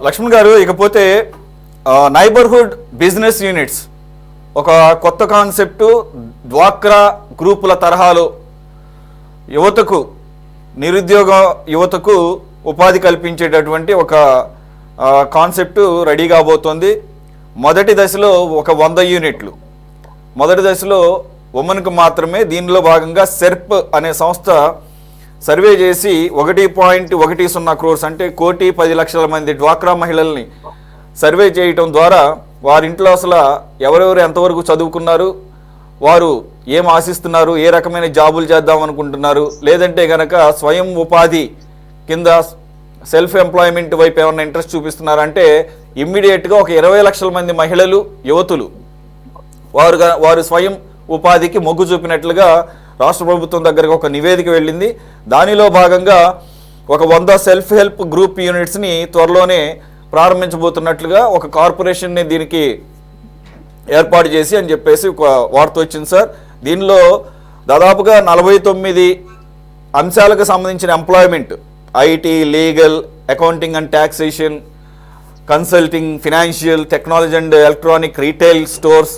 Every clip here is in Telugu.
లక్ష్మణ్ గారు, ఇకపోతే నైబర్హుడ్ బిజినెస్ యూనిట్స్ ఒక కొత్త కాన్సెప్టు. డ్వాక్రా గ్రూపుల తరహాలో యువతకు, నిరుద్యోగ యువతకు ఉపాధి కల్పించేటటువంటి ఒక కాన్సెప్టు రెడీ కాబోతోంది. మొదటి దశలో ఒక 100 యూనిట్లు, మొదటి దశలో ఉమెన్కు మాత్రమే. దీనిలో భాగంగా సెర్ప్ అనే సంస్థ సర్వే చేసి 1.10 crores అంటే 1,10,00,000 మంది డ్వాక్రా మహిళల్ని సర్వే చేయటం ద్వారా వారింట్లో అసలు ఎవరెవరు ఎంతవరకు చదువుకున్నారు, వారు ఏం ఆశిస్తున్నారు, ఏ రకమైన జాబులు చేద్దాం అనుకుంటున్నారు, లేదంటే కనుక స్వయం ఉపాధి కింద సెల్ఫ్ ఎంప్లాయ్మెంట్ వైపు ఏమైనా ఇంట్రెస్ట్ చూపిస్తున్నారంటే ఇమ్మీడియట్గా ఒక 20 లక్షల మంది మహిళలు, యువతులు వారు స్వయం ఉపాధికి మొగ్గు చూపినట్లుగా రాష్ట్ర ప్రభుత్వం దగ్గరకు ఒక నివేదిక వెళ్ళింది. దానిలో భాగంగా ఒక 100 సెల్ఫ్ హెల్ప్ గ్రూప్ యూనిట్స్ని త్వరలోనే ప్రారంభించబోతున్నట్లుగా ఒక కార్పొరేషన్ని దీనికి ఏర్పాటు చేసి అని చెప్పేసి ఒక వార్త వచ్చింది సార్. దీనిలో దాదాపుగా 49 అంశాలకు సంబంధించిన employment, IT, legal, accounting and taxation, consulting, financial, technology and electronic, retail stores,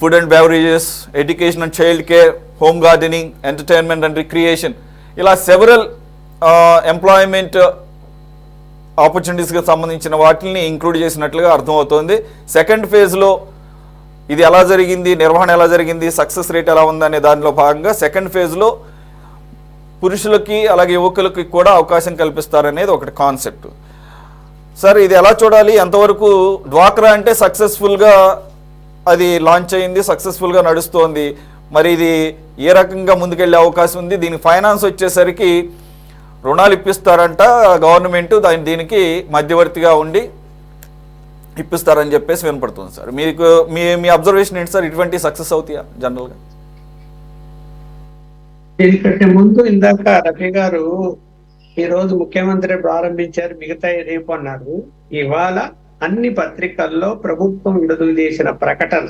food and beverages, education and child care, home gardening, entertainment and recreation, ఇలా సెవరల్ ఎంప్లాయ్మెంట్ ఆపర్చునిటీస్కి సంబంధించిన వాటిని ఇంక్లూడ్ చేసినట్లుగా అర్థమవుతోంది. సెకండ్ ఫేజ్లో ఇది ఎలా జరిగింది, నిర్వహణ ఎలా జరిగింది, సక్సెస్ రేట్ ఎలా ఉందనే దానిలో భాగంగా సెకండ్ ఫేజ్లో పురుషులకి అలాగే యువకులకి కూడా అవకాశం కల్పిస్తారనేది ఒకటి కాన్సెప్ట్. సార్, ఇది ఎలా చూడాలి? ఎంతవరకు డ్వాక్రా అంటే సక్సెస్ఫుల్గా అది లాంచ్ అయింది, సక్సెస్ఫుల్గా నడుస్తోంది. మరి ఇది ఏ రకంగా ముందుకెళ్ళే అవకాశం ఉంది? దీనికి ఫైనాన్స్ వచ్చేసరికి రుణాలు ఇప్పిస్తారంట గవర్నమెంట్, దీనికి మధ్యవర్తిగా ఉండి ఇప్పిస్తారని చెప్పేసి వినపడుతుంది సార్. మీకు మీ అబ్జర్వేషన్ ఏంటి సార్? ఇటువంటి సక్సెస్ అవుతాయా జనరల్గా? దీనికంటే ముందు ఇందాక రఫీ గారు ఈరోజు ముఖ్యమంత్రి ప్రారంభించారు, మిగతా రేపు అన్నారు. ఇవాళ అన్ని పత్రికల్లో ప్రభుత్వం విడుదల చేసిన ప్రకటన,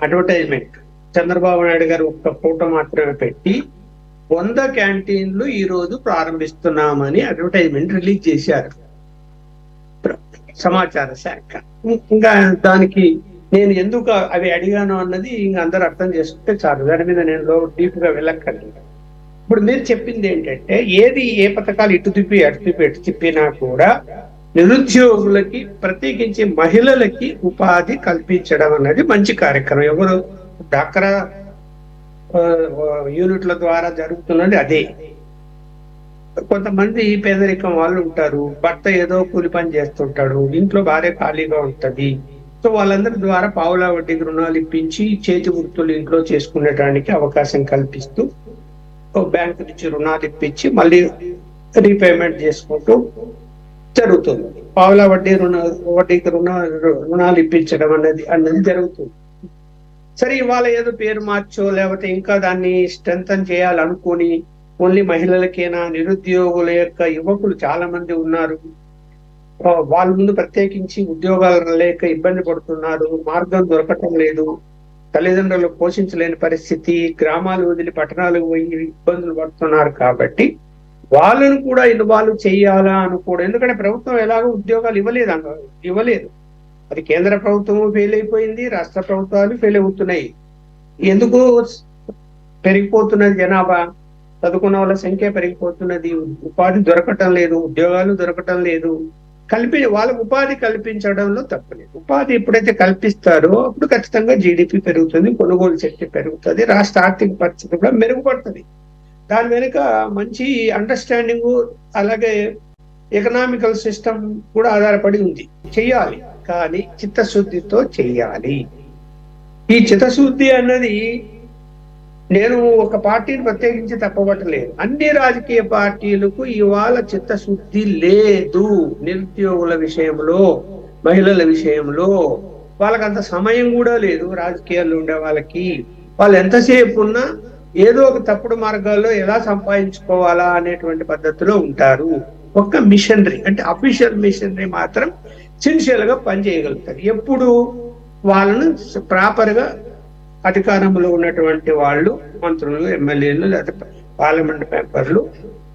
అడ్వర్టైజ్మెంట్, చంద్రబాబు నాయుడు గారు ఒక్క ఫోటో మాత్రమే పెట్టి 100 క్యాంటీన్లు ఈ రోజు ప్రారంభిస్తున్నామని అడ్వర్టైజ్మెంట్ రిలీజ్ చేశారు సమాచార శాఖ. ఇంకా దానికి నేను ఎందుకు అవి అడిగాను అన్నది ఇంక అందరూ అర్థం చేసుకుంటే చాలు, దాని మీద నేను డీప్ గా వెళ్ళక్కర్లేదు. ఇప్పుడు మీరు చెప్పింది ఏంటంటే, ఏది ఏ పథకాలు ఇటు తిప్పి అటు తిప్పినా కూడా నిరుద్యోగులకి, ప్రత్యేకించి మహిళలకి ఉపాధి కల్పించడం అన్నది మంచి కార్యక్రమం. ఎవరు డ్వాక్రా యూనిట్ల ద్వారా జరుగుతున్నది అదే. కొంతమంది పేదరికం వాళ్ళు ఉంటారు, భర్త ఏదో కూలి పని చేస్తుంటాడు, ఇంట్లో భార్య ఖాళీగా ఉంటది. సో వాళ్ళందరి ద్వారా పావులా వడ్డీకి రుణాలు ఇప్పించి చేతి వృత్తులు ఇంట్లో చేసుకునేటానికి అవకాశం కల్పిస్తూ బ్యాంకు నుంచి రుణాలు ఇప్పించి మళ్ళీ రీపేమెంట్ చేసుకుంటూ జరుగుతుంది. పావులా వడ్డీకి రుణాలు ఇప్పించడం అన్నది జరుగుతుంది. సరే, ఇవాళ ఏదో పేరు మార్చో లేకపోతే ఇంకా దాన్ని స్ట్రెంథన్ చేయాలనుకుని ఓన్లీ మహిళలకేనా, నిరుద్యోగుల యొక్క యువకులు చాలా మంది ఉన్నారు, వాళ్ళ ముందు ప్రత్యేకించి ఉద్యోగాలు లేక ఇబ్బంది పడుతున్నారు, మార్గం దొరకటం లేదు, తల్లిదండ్రులు పోషించలేని పరిస్థితి, గ్రామాలు వదిలి పట్టణాలకు పోయి ఇబ్బందులు పడుతున్నారు. కాబట్టి వాళ్ళను కూడా ఇన్వాల్వ్ చేయాలా అనుకోవడం. ఎందుకంటే ప్రభుత్వం ఎలాగో ఉద్యోగాలు ఇవ్వలేదు. అది కేంద్ర ప్రభుత్వం ఫెయిల్ అయిపోయింది, రాష్ట్ర ప్రభుత్వాలు ఫెయిల్ అవుతున్నాయి. ఎందుకు పెరిగిపోతున్నది జనాభా, చదువుకున్న వాళ్ళ సంఖ్య పెరిగిపోతున్నది, ఉపాధి దొరకటం లేదు, ఉద్యోగాలు దొరకటం లేదు. వాళ్ళకు ఉపాధి కల్పించడంలో తప్పలేదు. ఉపాధి ఎప్పుడైతే కల్పిస్తారో అప్పుడు ఖచ్చితంగా జీడిపి పెరుగుతుంది, కొనుగోలు శక్తి పెరుగుతుంది, రాష్ట్ర ఆర్థిక పరిస్థితి కూడా మెరుగుపడుతుంది. దాని వెనుక మంచి అండర్స్టాండింగ్, అలాగే ఎకనామికల్ సిస్టమ్ కూడా ఆధారపడి ఉంది. చెయ్యాలి, కానీ చిత్తశుద్ధితో చెయ్యాలి. ఈ చిత్తశుద్ధి అన్నది నేను ఒక పార్టీని ప్రత్యేకించి తప్పబట్టలేదు. అన్ని రాజకీయ పార్టీలకు ఇవాళ చిత్తశుద్ధి లేదు. నిరుద్యోగుల విషయంలో, మహిళల విషయంలో వాళ్ళకి అంత సమయం కూడా లేదు. రాజకీయాల్లో ఉండే వాళ్ళకి వాళ్ళు ఎంతసేపు ఉన్నా ఏదో ఒక తప్పుడు మార్గాల్లో ఎలా సంపాదించుకోవాలా అనేటువంటి పద్ధతిలో ఉంటారు. ఒక్క మిషనరీ అంటే అఫీషియల్ మిషనరీ మాత్రం సిన్సియర్ గా పనిచేయగలుగుతారు. ఎప్పుడు వాళ్ళను ప్రాపర్ గా అధికారంలో ఉన్నటువంటి వాళ్ళు, మంత్రులు, ఎమ్మెల్యేలు, లేకపోతే పార్లమెంట్ మెంబర్లు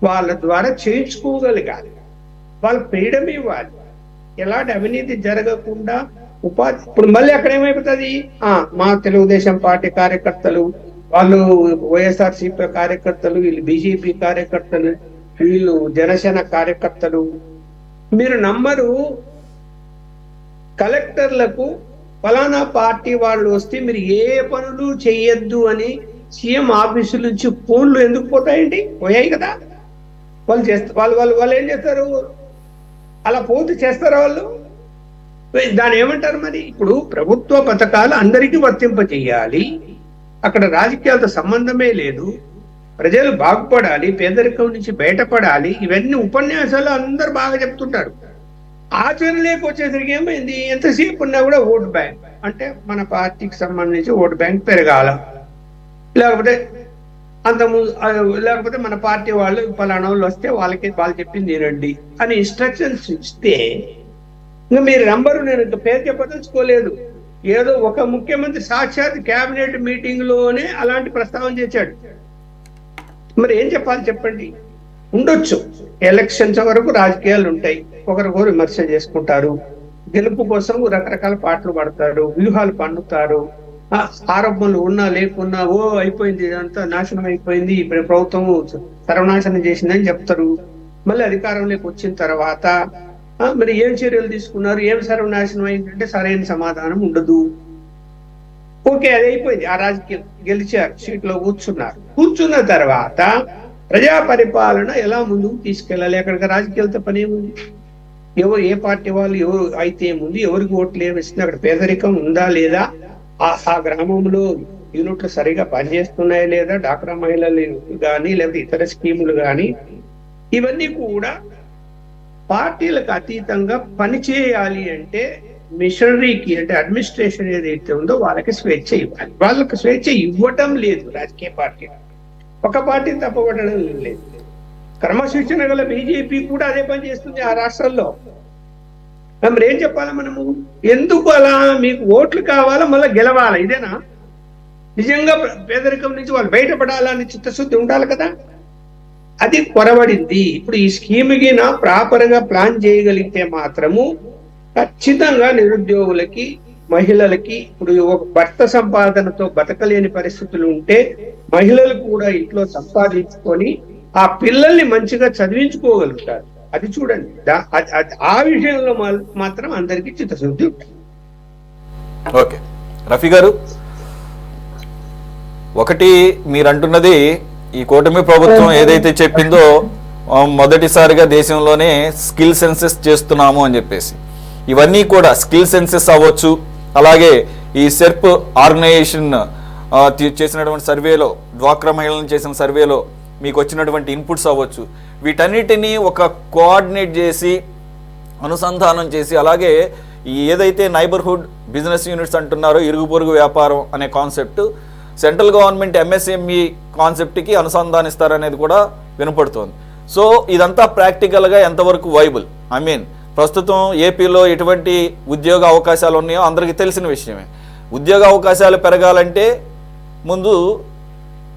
వాళ్ళ ద్వారా చేయించుకోగలిగాలి. వాళ్ళకి ఫ్రీడమ్ ఇవ్వాలి. ఎలాంటి అవినీతి జరగకుండా ఉపాధి. ఇప్పుడు మళ్ళీ అక్కడ ఏమైపోతుంది, మా తెలుగుదేశం పార్టీ కార్యకర్తలు, వాళ్ళు వైఎస్ఆర్సీపీ కార్యకర్తలు, వీళ్ళు బీజేపీ కార్యకర్తలు, వీళ్ళు జనసేన కార్యకర్తలు. మీరు నమ్మరు, కలెక్టర్లకు ఫలానా పార్టీ వాళ్ళు వస్తే మీరు ఏ పనులు చేయొద్దు అని సీఎం ఆఫీసు నుంచి ఫోన్లు ఎందుకు పోతాయండి? పోయాయి కదా. వాళ్ళు చేస్తారు, వాళ్ళు ఏం చేస్తారు, అలా పోతే చేస్తారా వాళ్ళు? దాని ఏమంటారు మరి? ఇప్పుడు ప్రభుత్వ పథకాలు అందరికీ వర్తింపజేయాలి, అక్కడ రాజకీయాలతో సంబంధమే లేదు, ప్రజలు బాగుపడాలి, పేదరికం నుంచి బయటపడాలి. ఇవన్నీ ఉపన్యాసాలు అందరు బాగా చెప్తుంటారు. ఆచరణలోకి వచ్చేసరికి ఏమైంది, ఎంతసేపు ఉన్నా కూడా ఓట్ బ్యాంక్ అంటే మన పార్టీకి సంబంధించి ఓట్ బ్యాంక్ పెరగాల, లేకపోతే లేకపోతే మన పార్టీ వాళ్ళు పలానా వాళ్ళు వస్తే వాళ్ళు చెప్పింది వినండి అని ఇన్స్ట్రక్షన్స్ ఇస్తే, ఇంకా మీరు నంబరు, నేను ఇంకా పేరు చెప్పదలుచుకోలేదు, ఏదో ఒక ముఖ్యమంత్రి సాక్షాత్ కేబినెట్ మీటింగ్ లోనే అలాంటి ప్రస్తావన చేశాడు. మరి ఏం చెప్పాలి చెప్పండి? ఉండొచ్చు, ఎలక్షన్స్ వరకు రాజకీయాలు ఉంటాయి, ఒకరికొకరు విమర్శ చేసుకుంటారు, గెలుపు కోసం రకరకాల పాటలు పడతారు, వ్యూహాలు పన్నుతారు, ఆరోపణలు ఉన్నా లేకున్నా అయిపోయింది, ఇదంతా నాశనం అయిపోయింది, ఇప్పుడు ప్రభుత్వం సర్వనాశనం చేసిందని చెప్తారు. మళ్ళీ అధికారంలోకి వచ్చిన తర్వాత మరి ఏం చర్యలు తీసుకున్నారు, ఏం సర్వనాశనం అయిందంటే సరైన సమాధానం ఉండదు. ఓకే, అది అయిపోయింది, ఆ రాజకీయం గెలిచారు, సీట్లో కూర్చున్న తర్వాత ప్రజా పరిపాలన ఎలా ముందుకు తీసుకెళ్ళాలి? అక్కడికి రాజకీయాలతో పని ఏముంది? ఎవరు ఏ పార్టీ వాళ్ళు ఎవరు అయితే ఏముంది, ఎవరికి ఓట్లు ఏమిస్తుంది, అక్కడ పేదరికం ఉందా లేదా, ఆ గ్రామంలో యూనిట్లు సరిగా పనిచేస్తున్నాయా లేదా, డాక్రా మహిళలు కానీ లేకపోతే ఇతర స్కీములు కానీ, ఇవన్నీ కూడా పార్టీలకు అతీతంగా పనిచేయాలి అంటే మిషనరీకి అంటే అడ్మినిస్ట్రేషన్ ఏదైతే ఉందో వాళ్ళకి స్వేచ్ఛ ఇవ్వాలి. వాళ్ళకి స్వేచ్ఛ ఇవ్వటం లేదు రాజకీయ పార్టీ, ఒక పార్టీని తప్పబట్టడం లేదు. క్రమశిక్షణ గల బీజేపీ కూడా అదే పని చేస్తుంది ఆ రాష్ట్రాల్లో. మరి ఏం చెప్పాలి మనము? ఎందుకు అలా? మీకు ఓట్లు కావాలా, మళ్ళీ గెలవాలా, ఇదేనా? నిజంగా పేదరికం నుంచి వాళ్ళు బయటపడాలని చిత్తశుద్ధి ఉండాలి కదా, అది కొరబడింది. ఇప్పుడు ఈ స్కీమ్కి ప్రాపర్ గా ప్లాన్ చేయగలిగితే మాత్రము ఖచ్చితంగా నిరుద్యోగులకి, మహిళలకి, ఇప్పుడు ఒక భర్త సంపాదనతో బతకలేని పరిస్థితులు ఉంటే మహిళలు కూడా ఇంట్లో సంపాదించుకొని ఆ పిల్లల్ని మంచిగా చదివించుకోగలుగుతారు. అది చూడండి, ఆ విషయంలో మాత్రం అందరికీ చిత్తశుద్ధి ఉంటుంది. ఓకే రఫీ గారు, ఒకటి మీరు అంటున్నది, ఈ కూటమి ప్రభుత్వం ఏదైతే చెప్పిందో మొదటిసారిగా దేశంలోనే స్కిల్ సెన్సెస్ చేస్తున్నాము అని చెప్పేసి, ఇవన్నీ కూడా స్కిల్ సెన్సెస్ అవ్వచ్చు, అలాగే ఈ సెర్ప్ ఆర్గనైజేషన్ చేసినటువంటి సర్వేలో, డ్వాక్రా మహిళలను చేసిన సర్వేలో మీకు వచ్చినటువంటి ఇన్పుట్స్ అవ్వచ్చు, వీటన్నిటినీ ఒక కోఆర్డినేట్ చేసి అనుసంధానం చేసి, అలాగే ఏదైతే నైబర్హుడ్ బిజినెస్ యూనిట్స్ అంటున్నారో, ఇరుగు పొరుగు వ్యాపారం అనే కాన్సెప్ట్ సెంట్రల్ గవర్నమెంట్ ఎంఎస్ఎంఈ కాన్సెప్ట్కి అనుసంధానిస్తారనేది కూడా వినపడుతోంది. సో ఇదంతా ప్రాక్టికల్గా ఎంతవరకు వైబుల్? ఐ మీన్ ప్రస్తుతం ఏపీలో ఎటువంటి ఉద్యోగ అవకాశాలు ఉన్నాయో అందరికీ తెలిసిన విషయమే. ఉద్యోగ అవకాశాలు పెరగాలంటే ముందు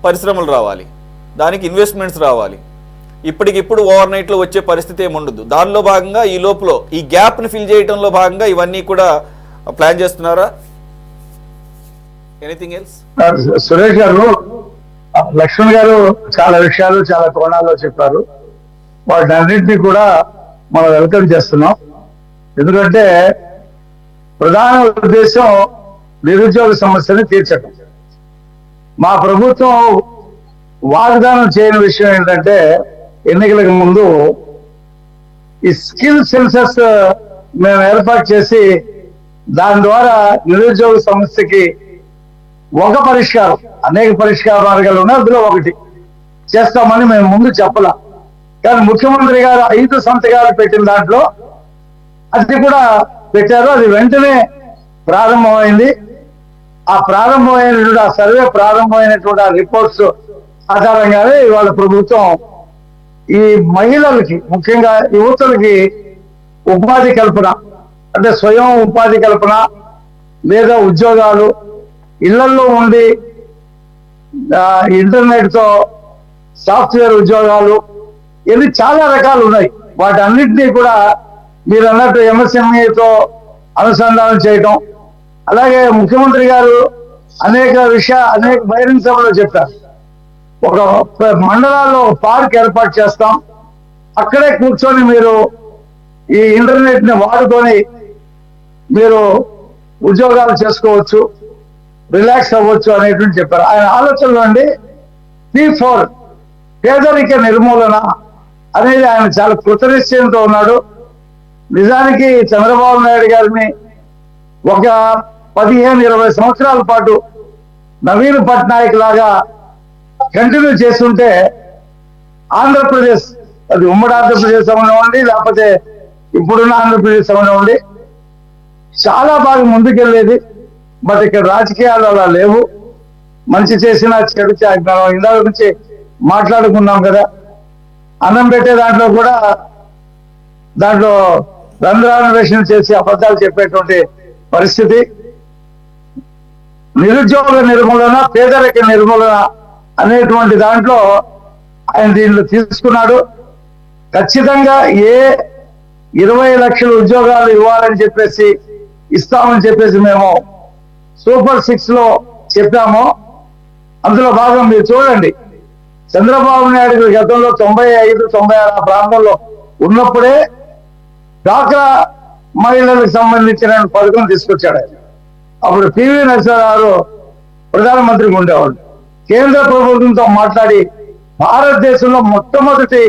పరిశ్రమలు రావాలి, దానికి ఇన్వెస్ట్మెంట్స్ రావాలి. ఇప్పటికిప్పుడు ఓవర్ నైట్లో వచ్చే పరిస్థితి ఏమి ఉండదు. దానిలో భాగంగా ఈ లోపల ఈ గ్యాప్ని ఫిల్ చేయడంలో భాగంగా ఇవన్నీ కూడా ప్లాన్ చేస్తున్నారా? Anything else? సురేష్ గారు, లక్ష్మణ్ గారు చాలా విషయాలు చాలా కోణాల్లో చెప్పారు. వాటినన్నింటినీ కూడా మనం వెల్కమ్ చేస్తున్నాం. ఎందుకంటే ప్రధాన ఉద్దేశం నిరుద్యోగ సమస్యని తీర్చడం. మా ప్రభుత్వం వాగ్దానం చేయని విషయం ఏంటంటే, ఎన్నికలకు ముందు ఈ స్కిల్ సెన్సస్ మేము ఏర్పాటు చేసి దాని ద్వారా నిరుద్యోగ సమస్యకి ఒక పరిష్కారం, అనేక పరిష్కార మార్గాలు ఉన్నాయి, అందులో ఒకటి చేస్తామని మేము ముందు చెప్పలా. కానీ ముఖ్యమంత్రి గారు 5 సంతకాలు పెట్టిన దాంట్లో అది కూడా పెట్టారు. అది వెంటనే ప్రారంభమైంది. ఆ ప్రారంభమైనటువంటి ఆ సర్వే ప్రారంభమైనటువంటి ఆ రిపోర్ట్స్ ఆధారంగానే ఇవాళ ప్రభుత్వం ఈ మహిళలకి, ముఖ్యంగా యువతులకి ఉపాధి కల్పన, అంటే స్వయం ఉపాధి కల్పన లేదా ఉద్యోగాలు, ఇళ్లలో ఉండి ఇంటర్నెట్ తో సాఫ్ట్వేర్ ఉద్యోగాలు, ఇవి చాలా రకాలు ఉన్నాయి. వాటన్నిటినీ కూడా మీరు అన్నట్టు ఎంఎస్ఎంఈతో అనుసంధానం చేయటం, అలాగే ముఖ్యమంత్రి గారు అనేక బహిరంగ సభలో చెప్పారు. ఒక మండలాల్లో ఒక పార్క్ ఏర్పాటు చేస్తాం, అక్కడే కూర్చొని మీరు ఈ ఇంటర్నెట్ ని వాడుకొని మీరు ఉద్యోగాలు చేసుకోవచ్చు, రిలాక్స్ అవ్వచ్చు అనేటువంటి చెప్పారు. ఆయన ఆలోచనలో అండి P4 పేదరిక నిర్మూలన అనేది ఆయన చాలా కృతనిశ్చయంతో ఉన్నాడు. నిజానికి చంద్రబాబు నాయుడు గారిని ఒక 15-20 సంవత్సరాల పాటు నవీన్ పట్నాయక్ లాగా కంటిన్యూ చేస్తుంటే ఆంధ్రప్రదేశ్, అది ఉమ్మడి ఆంధ్రప్రదేశ్ అవనివ్వండి, లేకపోతే ఇప్పుడున్న ఆంధ్రప్రదేశ్ అవనివ్వండి, చాలా బాగా ముందుకెళ్ళేది. బట్ ఇక్కడ రాజకీయాలు అలా లేవు. మంచి చేసిన చెడు ఇందాక నుంచి మాట్లాడుకున్నాం కదా, అన్నం పెట్టే దాంట్లో కూడా దాంట్లో రంధ్రాన్వేషణ చేసి అబద్ధాలు చెప్పేటువంటి పరిస్థితి. నిరుద్యోగ నిర్మూలన, పేదరిక నిర్మూలన అనేటువంటి దాంట్లో ఆయన దీనిలో తీసుకున్నాడు. ఖచ్చితంగా 20 లక్షల ఉద్యోగాలు ఇవ్వాలని చెప్పేసి ఇస్తామని చెప్పేసి మేము సూపర్ 6 లో చెప్పాము. అందులో భాగం మీరు చూడండి, చంద్రబాబు నాయుడు గతంలో 95-96 ప్రాంతంలో ఉన్నప్పుడే డ్వాక్రా మహిళలకు సంబంధించిన పథకం తీసుకొచ్చాడు. అప్పుడు పివి నరసింహారావు ప్రధానమంత్రిగా ఉండేవాడు. కేంద్ర ప్రభుత్వంతో మాట్లాడి భారతదేశంలో మొట్టమొదటి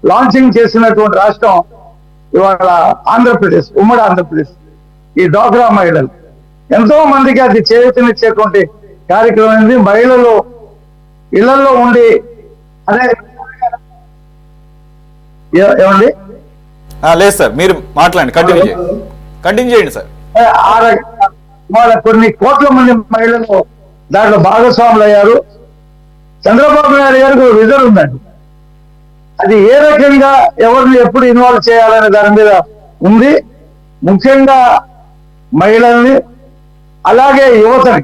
లాంచింగ్ చేసినటువంటి రాష్ట్రం ఇవాళ ఆంధ్రప్రదేశ్, ఉమ్మడి ఆంధ్రప్రదేశ్. ఈ డ్వాక్రా మహిళలు ఎంతో మందికి అది చేయూతనిచ్చేటువంటి కార్యక్రమం ఉంది. మహిళలు ఇళ్లలో ఉండి అదే ఏమండి లేదు సార్, మీరు మాట్లాడండి, కంటిన్యూ చేయండి సార్. వాళ్ళ కొన్ని కోట్ల మంది మహిళలు దాంట్లో భాగస్వాములు అయ్యారు. చంద్రబాబు నాయుడు గారికి విజన్ ఉందండి, అది ఏ రకంగా ఎవరిని ఎప్పుడు ఇన్వాల్వ్ చేయాలనే దాని మీద ఉంది. ముఖ్యంగా మహిళల్ని, అలాగే యువతని.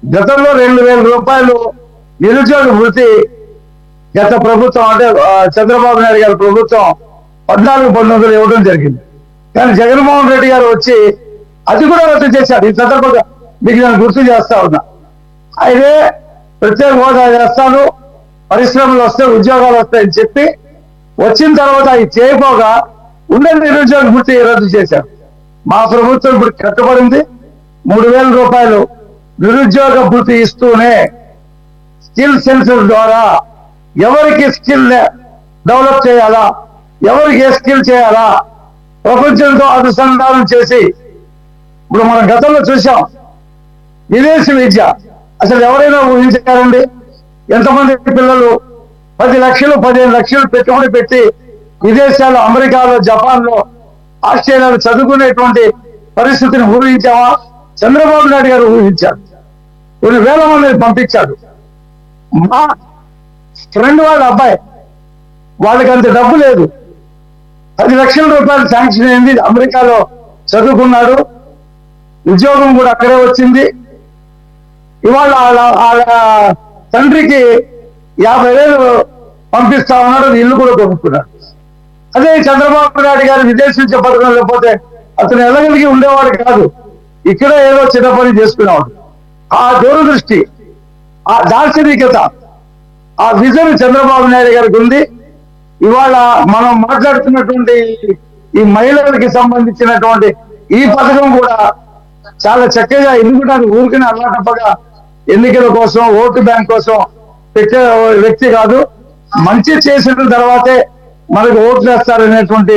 గతంలో 2,000 రూపాయలు నిరుద్యోగ వృత్తి గత ప్రభుత్వం, అంటే చంద్రబాబు నాయుడు గారి ప్రభుత్వం 14-19 ఇవ్వడం జరిగింది. కానీ జగన్మోహన్ రెడ్డి గారు వచ్చి అది కూడా రద్దు చేశారు. ఈ సందర్భంగా మీకు నేను గుర్తు చేస్తా ఉన్నా. అయితే ప్రత్యేక హోదా చేస్తాను, పరిశ్రమలు వస్తాయి, ఉద్యోగాలు వస్తాయని చెప్పి వచ్చిన తర్వాత ఇది చేయకపోగా ఉండే నిరుద్యోగ వృత్తి రద్దు చేశారు. మా ప్రభుత్వం ఇప్పుడు కట్టుబడింది 3,000 రూపాయలు నిరుద్యోగ వృత్తి ఇస్తూనే స్కిల్ సెన్సర్ ద్వారా ఎవరికి స్కిల్ డెవలప్ చేయాలా, ఎవరికి ఏ స్కిల్ చేయాలా ప్రపంచంతో అనుసంధానం చేసి, ఇప్పుడు మనం గతంలో చూసాం విదేశీ విద్య అసలు ఎవరైనా ఊహించారండి? ఎంతమంది పిల్లలు 10 లక్షలు 15 లక్షలు పెట్టుబడి పెట్టి విదేశాల్లో, అమెరికాలో, జపాన్లో, ఆస్ట్రేలియాలో చదువుకునేటువంటి పరిస్థితిని ఊహించామా? చంద్రబాబు నాయుడు గారు ఊహించారు. కొన్ని వేల మందిని పంపించాడు. మా ఫ్రెండ్ వాళ్ళ అబ్బాయి, వాళ్ళకి అంత డబ్బు లేదు, 10 లక్షల రూపాయలు శాంక్షన్ అయింది, అమెరికాలో చదువుకున్నాడు, ఉద్యోగం కూడా అక్కడే వచ్చింది. ఇవాళ వాళ్ళ తండ్రికి 50,000 పంపిస్తా ఉన్నాడు, ఇల్లు కూడా కొనుక్కున్నాడు. అదే చంద్రబాబు నాయుడు గారు విదేశీ విద్య పథకం లేకపోతే అతను ఎలాగలిగి ఉండేవాడు కాదు, ఇక్కడ ఏదో చిన్న పని చేసుకునేవాడు. ఆ దూరదృష్టి, ఆ దార్శనికత, ఆ విజన్ చంద్రబాబు నాయుడు గారికి ఉంది. ఇవాళ మనం మాట్లాడుతున్నటువంటి ఈ మహిళలకి సంబంధించినటువంటి ఈ పథకం కూడా చాలా చక్కగా ఎన్నుకోవడానికి ఊరికనే అల్లాటప్పగా ఎన్నికల కోసం, ఓటు బ్యాంక్ కోసం పెట్టే వ్యక్తి కాదు. మంచి చేసిన తర్వాతే మనకు ఓట్లు వేస్తారనేటువంటి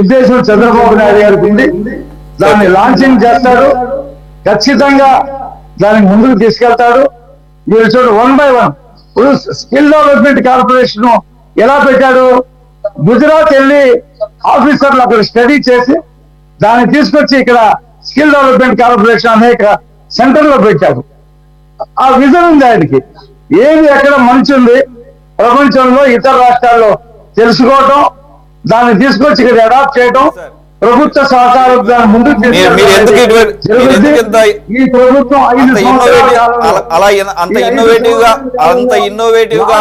ఉద్దేశం చంద్రబాబు నాయుడు గారికి ఉంది. దాన్ని లాంచింగ్ చేస్తాడు, ఖచ్చితంగా దానికి ముందుకు తీసుకెళ్తాడు. మీరు చూడండి, 1 by 1 ఇప్పుడు స్కిల్ డెవలప్మెంట్ కార్పొరేషన్ ఎలా పెట్టాడు? గుజరాత్ వెళ్ళి ఆఫీసర్లు అక్కడ స్టడీ చేసి దాన్ని తీసుకొచ్చి ఇక్కడ స్కిల్ డెవలప్మెంట్ కార్పొరేషన్ అనేక సెంటర్లో పెట్టాడు. ఆ విజన్ ఉంది ఆయనకి, ఏది ఎక్కడ మంచి ఉంది ప్రపంచంలో ఇతర రాష్ట్రాల్లో తెలుసుకోవటం, దాన్ని తీసుకొచ్చి ఇక్కడ అడాప్ట్ చేయటం, ప్రభుత్వ సహకారం దాన్ని ముందుకు మీరు ఎందుకు ఈ ప్రభుత్వం 5 సంవత్సరాల కాలంలో అంత ఇన్నోవేటివ్ గా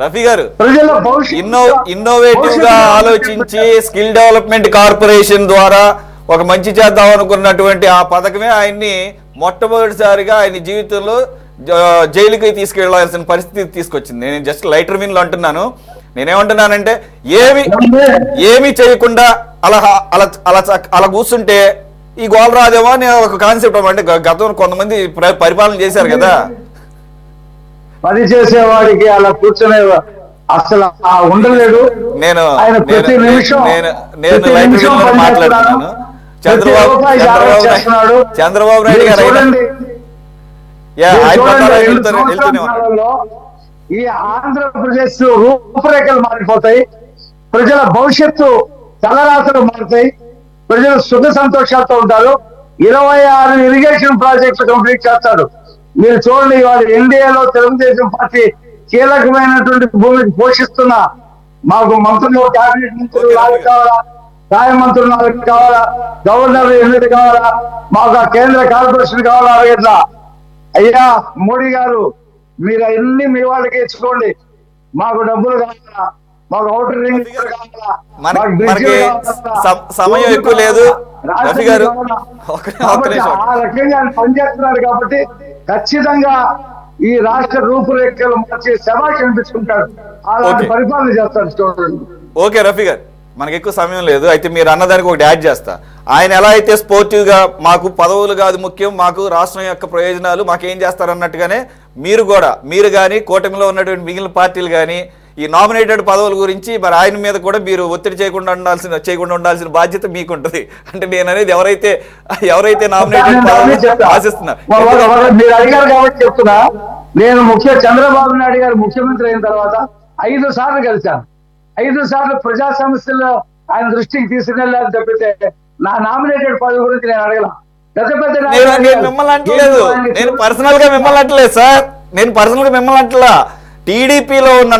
రఫీ గారు ప్రజల భవిష్యత్తు ఇన్నోవేటివ్ గా ఆలోచించి స్కిల్ డెవలప్మెంట్ కార్పొరేషన్ ద్వారా ఒక మంచి చేద్దాం అనుకున్నటువంటి ఆ పథకమే ఆయన్ని మొట్టమొదటిసారిగా ఆయన జీవితంలో జైలుకి తీసుకెళ్లాల్సిన పరిస్థితి తీసుకొచ్చింది. నేను జస్ట్ లైటర్ మీన్ లో అంటున్నాను. నేనేమంటున్నానంటే ఏమి చేయకుండా అలా అలా అలా అలా కూర్చుంటే ఈ గోల్ రాదేమో అని ఒక కాన్సెప్ట్. అంటే గతంలో కొంతమంది పరిపాలన చేశారు కదా, పని చేసేవాడికి అలా కూర్చునే అసలు ఉండలేడు. నేను ప్రతి నిమిషం మాట్లాడుతున్నాను. చంద్రబాబు నాయుడు గారు ఈ ఆంధ్రప్రదేశ్ రూపురేఖలు మారిపోతాయి, ప్రజల భవిష్యత్తు తలరాతలు మారుతాయి, ప్రజలు సుఖ సంతోషాలతో ఉంటారు. 26 ఇరిగేషన్ ప్రాజెక్టులు కంప్లీట్ చేస్తారు. మీరు చూడండి, ఇవాళ ఎన్డీఏలో తెలుగుదేశం పార్టీ కీలకమైనటువంటి భూమికి పోషిస్తున్న మాకు మంత్రులు, క్యాబినెట్ మంత్రులు 4 కావాలా, సహాయ మంత్రులు 4 కావాలా, గవర్నర్ 8 కావాలా, మాకు కేంద్ర కార్పొరేషన్ కావాలా, ఇట్లా. అయ్యా మోడీ గారు, మీరు అన్ని మీ వాళ్ళకి ఇచ్చుకోండి. మాకు డబ్బులు కావాలా, మాకు ఔటర్ రింగ్ కావాలా, సమయం ఎక్కువ లేదు. రఫీ గారు ఆ రకంగా పనిచేస్తున్నారు కాబట్టి ఖచ్చితంగా ఈ రాష్ట్ర రూపురేఖలు మార్చి శభాష్ అనిపించుకుంటారు. అలాంటి పరిపాలన చేస్తారు చూడండి. ఓకే రఫీ గారు, మనకి ఎక్కువ సమయం లేదు. అయితే మీరు అన్నదానికి ఒకటి యాడ్ చేస్తా. ఆయన ఎలా అయితే స్పోర్టివ్ గా మాకు పదవులు కాదు ముఖ్యం, మాకు రాష్ట్రం యొక్క ప్రయోజనాలు మాకేం చేస్తారన్నట్టుగానే మీరు కానీ కూటమిలో ఉన్నటువంటి మిగిలిన పార్టీలు కానీ ఈ నామినేటెడ్ పదవుల గురించి మరి ఆయన మీద కూడా మీరు ఒత్తిడి చేయకుండా ఉండాల్సిన బాధ్యత మీకుంటది. అంటే నేను అనేది ఎవరైతే నామినేటెడ్ పదవులు ఆశిస్తున్నారు. మీరు అడిగారు కాబట్టి చెప్తున్నా. నేను చంద్రబాబు నాయుడు గారు ముఖ్యమంత్రి అయిన తర్వాత 5 సార్లు కలిశాను. 5 సార్లు ప్రజా సమస్యల్లో ఆయన దృష్టికి తీసుకెళ్ళాలని చెప్పితే నా నామినేటెడ్ పదవి గురించి నేను అడగల. మిమ్మల్ని అంటలేదు, నేను పర్సనల్ గా మిమ్మల్ని అంటలేదు సార్. నేను పర్సనల్ గా మిమ్మల్ని అంటలా. టీడీపీలో ఉన్న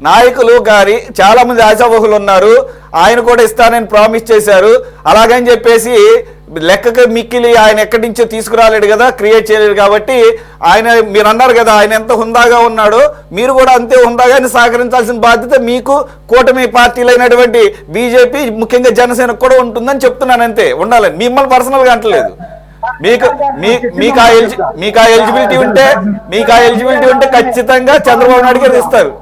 నాయకులు గాని చాలా మంది ఆశావహులు ఉన్నారు. ఆయన కూడా ఇస్తానని ప్రామిస్ చేశారు. అలాగని చెప్పేసి లెక్కకి మిక్కిలి ఆయన ఎక్కడి నుంచో తీసుకురాలేడు కదా, క్రియేట్ చేయలేడు. కాబట్టి ఆయన, మీరు అన్నారు కదా ఆయన ఎంత హుందాగా ఉన్నాడో, మీరు కూడా అంతే హుందాగానే సహకరించాల్సిన బాధ్యత మీకు కూటమి పార్టీలైనటువంటి బీజేపీ, ముఖ్యంగా జనసేనకు కూడా ఉంటుందని చెప్తున్నాను. అంతే ఉండాలని, మిమ్మల్ని పర్సనల్ గా అంటలేదు. మీకు ఆ ఎలిజిబిలిటీ ఉంటే ఖచ్చితంగా చంద్రబాబు నాయుడు గారు ఇస్తారు.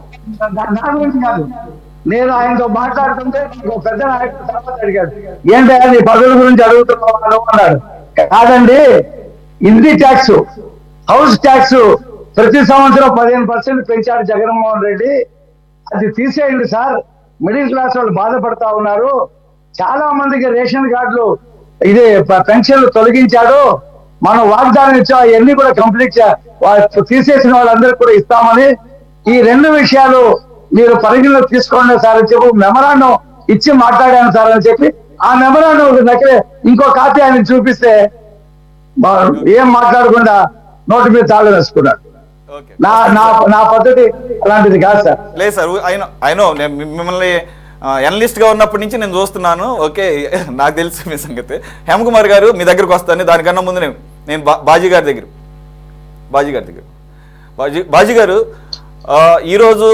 నేను ఆయనతో మాట్లాడుతుంటే పెద్ద నాయకుడు తర్వాత అడిగాడు, ఏంటంటే నీ పదవుల గురించి అడుగుతున్నాను అన్నాడు. కాదండి, ఇంటి ట్యాక్స్, హౌస్ ట్యాక్స్ ప్రతి సంవత్సరం 15% పెంచాడు జగన్మోహన్ రెడ్డి. అది తీసేయండి సార్, మిడిల్ క్లాస్ వాళ్ళు బాధపడతా ఉన్నారు. చాలా మందికి రేషన్ కార్డులు పెన్షన్లు తొలగించాడు. మనం వాగ్దానం ఇచ్చాం, అవన్నీ కూడా కంప్లీట్ తీసేసిన వాళ్ళందరికీ కూడా ఇస్తామని. ఈ 2 విషయాలు మీరు పరిగణలో తీసుకోండి సార్ అని చెప్పి మెమరాండం ఇచ్చి మాట్లాడాను సార్ అని చెప్పి ఆ మెమరాండం దగ్గర ఇంకో కాపీ ఆయన చూపిస్తే ఏం మాట్లాడకుండా నోటి మీద తాళం వేసుకున్నాడు. నా పద్ధతి అలాంటిది కాదు సార్. లేదు సార్, అయినో మిమ్మల్ని ఎనలిస్ట్ గా ఉన్నప్పటి నుంచి నేను చూస్తున్నాను. ఓకే, నాకు తెలుసు మీ సంగతి. హేమకుమార్ గారు, మీ దగ్గరకు వస్తాను. దానికన్నా ముందు నేను బాజీ గారు ఈరోజు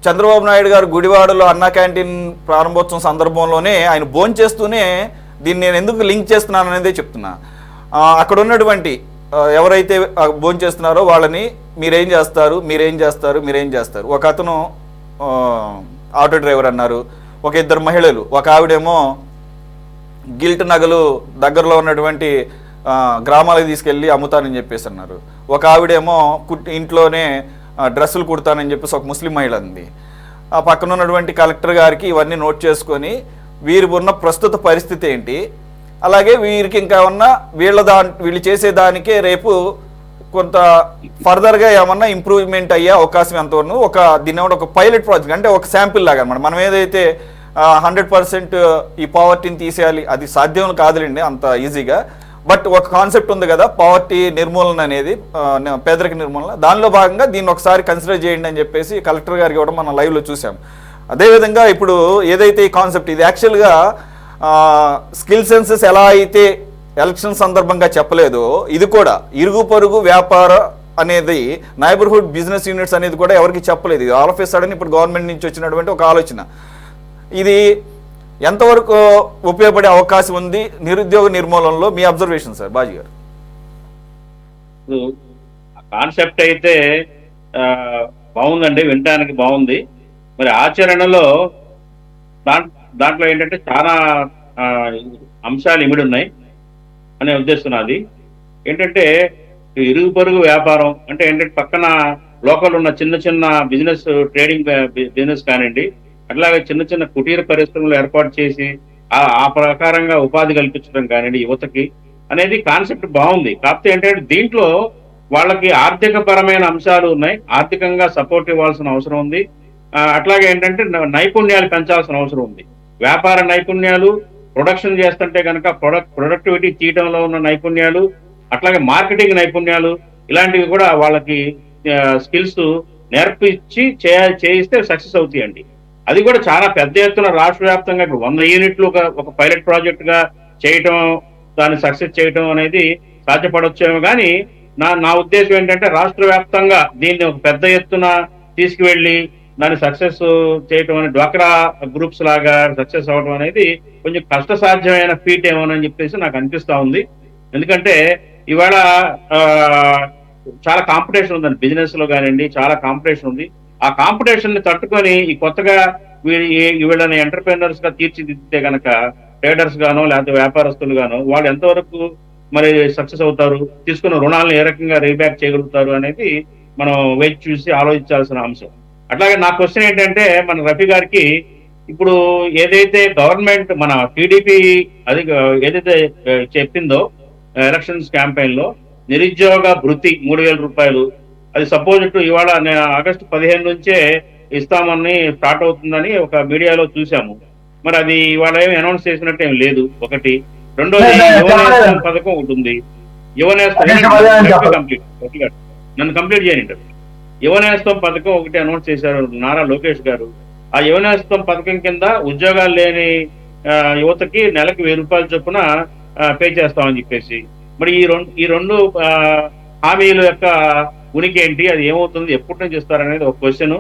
చంద్రబాబు నాయుడు గారు గుడివాడలో అన్నా క్యాంటీన్ ప్రారంభోత్సవం సందర్భంలోనే ఆయన భోంచేస్తూనే దీన్ని నేను ఎందుకు లింక్ చేస్తున్నాను అనేదే చెప్తున్నా. అక్కడ ఉన్నటువంటి ఎవరైతే భోంచేస్తున్నారో వాళ్ళని మీరేం చేస్తారు. ఒక అతను ఆటో డ్రైవర్ అన్నారు, ఒక 2 మహిళలు, ఒక ఆవిడేమో గిల్ట్ నగలు దగ్గరలో ఉన్నటువంటి గ్రామాలకు తీసుకెళ్ళి అమ్ముతానని చెప్పేసి అన్నారు. ఒక ఆవిడేమో ఇంట్లోనే డ్రెస్సులు కుడతానని చెప్పేసి ఒక ముస్లిం మహిళ ఉంది. ఆ పక్కన ఉన్నటువంటి కలెక్టర్ గారికి ఇవన్నీ నోట్ చేసుకొని వీరు ఉన్న ప్రస్తుత పరిస్థితి ఏంటి, అలాగే వీరికి ఇంకా ఉన్న వీళ్ళు చేసేదానికే రేపు కొంత ఫర్దర్గా ఏమన్నా ఇంప్రూవ్మెంట్ అయ్యే అవకాశం ఎంతవరకు దీన్ని ఒక పైలట్ ప్రాజెక్ట్, అంటే ఒక శాంపిల్ లాగా అనమాట. మనం ఏదైతే 100% ఈ పావర్టీని తీసేయాలి, అది సాధ్యం కాదులేండి అంత ఈజీగా. బట్ ఒక కాన్సెప్ట్ ఉంది కదా, పావర్టీ నిర్మూలన అనేది, పేదరిక నిర్మూలన. దానిలో భాగంగా దీన్ని ఒకసారి కన్సిడర్ చేయండి అని చెప్పేసి కలెక్టర్ గారికి కూడా మనం లైవ్లో చూసాం. అదేవిధంగా ఇప్పుడు ఏదైతే ఈ కాన్సెప్ట్ ఇది యాక్చువల్గా స్కిల్ సెన్సెస్ ఎలా అయితే ఎలక్షన్ సందర్భంగా చెప్పలేదో ఇది కూడా ఇరుగు పొరుగు వ్యాపార అనేది నైబర్హుడ్ బిజినెస్ యూనిట్స్ అనేది కూడా ఎవరికి చెప్పలేదు. ఇది ఆల్ ఆఫ్ ఏ సడన్ ఇప్పుడు గవర్నమెంట్ నుంచి వచ్చినటువంటి ఒక ఆలోచన. ఇది ఎంతవరకు ఉపయోగపడే అవకాశం ఉంది నిరుద్యోగ నిర్మూలనలో మీ అబ్జర్వేషన్ సార్ బాజీ గారు? కాన్సెప్ట్ అయితే బాగుందండి, వినటానికి బాగుంది. మరి ఆచరణలో దాంట్లో ఏంటంటే చాలా అంశాలు ఇమిడి ఉన్నాయి అనే ఉద్దేశం నాది. ఏంటంటే ఇరుగు పొరుగు వ్యాపారం అంటే ఏంటంటే పక్కన లోకల్ ఉన్న చిన్న చిన్న బిజినెస్, ట్రేడింగ్ బిజినెస్ కానివ్వండి, అట్లాగే చిన్న చిన్న కుటీర పరిశ్రమలు ఏర్పాటు చేసి ఆ ప్రకారంగా ఉపాధి కల్పించడం కానివ్వండి యువతకి అనేది కాన్సెప్ట్ బాగుంది. కాకపోతే ఏంటంటే దీంట్లో వాళ్ళకి ఆర్థిక పరమైన అంశాలు ఉన్నాయి, ఆర్థికంగా సపోర్ట్ ఇవ్వాల్సిన అవసరం ఉంది. అట్లాగే ఏంటంటే నైపుణ్యాలు పెంచాల్సిన అవసరం ఉంది. వ్యాపార నైపుణ్యాలు, ప్రొడక్షన్ చేస్తుంటే కనుక ప్రొడక్టివిటీ తీయడంలో ఉన్న నైపుణ్యాలు, అట్లాగే మార్కెటింగ్ నైపుణ్యాలు, ఇలాంటివి కూడా వాళ్ళకి స్కిల్స్ నేర్పించి చేయిస్తే సక్సెస్ అవుతాయండి. అది కూడా చాలా పెద్ద ఎత్తున రాష్ట్ర వ్యాప్తంగా ఇప్పుడు 100 యూనిట్లు ఒక పైలట్ ప్రాజెక్ట్ గా చేయటం, దాన్ని సక్సెస్ చేయటం అనేది సాధ్యపడొచ్చేమో. కానీ నా ఉద్దేశం ఏంటంటే రాష్ట్ర వ్యాప్తంగా దీన్ని ఒక పెద్ద ఎత్తున తీసుకువెళ్ళి దాన్ని సక్సెస్ చేయటం అనేది డ్వాక్రా గ్రూప్స్ లాగా సక్సెస్ అవడం అనేది కొంచెం కష్టసాధ్యమైన ఫీట్ ఏమోనని చెప్పేసి నాకు అనిపిస్తా ఉంది. ఎందుకంటే ఇవాళ చాలా కాంపిటీషన్ ఉందండి బిజినెస్ లో కానివ్వండి, చాలా కాంపిటీషన్ ఉంది. ఆ కాంపిటీషన్ ని తట్టుకొని ఈ కొత్తగా వీళ్ళని ఎంటర్ప్రెన్యూర్స్ గా తీర్చిదిద్దితే కనుక ట్రేడర్స్ గానో లేకపోతే వ్యాపారస్తులు గానో వాళ్ళు ఎంతవరకు మరి సక్సెస్ అవుతారు, తీసుకున్న రుణాలను ఏ రకంగా రీబ్యాక్ చేయగలుగుతారు అనేది మనం వేచి చూసి ఆలోచించాల్సిన అంశం. అట్లాగే నా క్వశ్చన్ ఏంటంటే మన రఫీ గారికి, ఇప్పుడు ఏదైతే గవర్నమెంట్ మన టీడీపీ అది ఏదైతే చెప్పిందో ఎలక్షన్స్ క్యాంపెయిన్ లో నిరుద్యోగ భృతి 3,000 రూపాయలు, అది సపోజ్ ఇవాళ ఆగస్టు 15 నుంచే ఇస్తామని స్టార్ట్ అవుతుందని ఒక మీడియాలో చూసాము. మరి అది ఇవాళ ఏమి అనౌన్స్ చేసినట్టు ఏం లేదు. ఒకటి. రెండోది యువనేస్తం పథకం ఒకటి ఉంది. యువనేస్తం నన్ను కంప్లీట్ చేయండి. యువనేస్తం పథకం ఒకటి అనౌన్స్ చేశారు నారా లోకేష్ గారు. ఆ యువనేస్తం పథకం కింద ఉద్యోగాలు లేని యువతకి నెలకి 1,000 రూపాయల చొప్పున పే చేస్తామని చెప్పేసి, మరి ఈ రెండు హామీల యొక్క ఉనికి ఏంటి, అది ఏమవుతుంది, ఎప్పటి నుంచి ఇస్తారనేది ఒక క్వశ్చన్.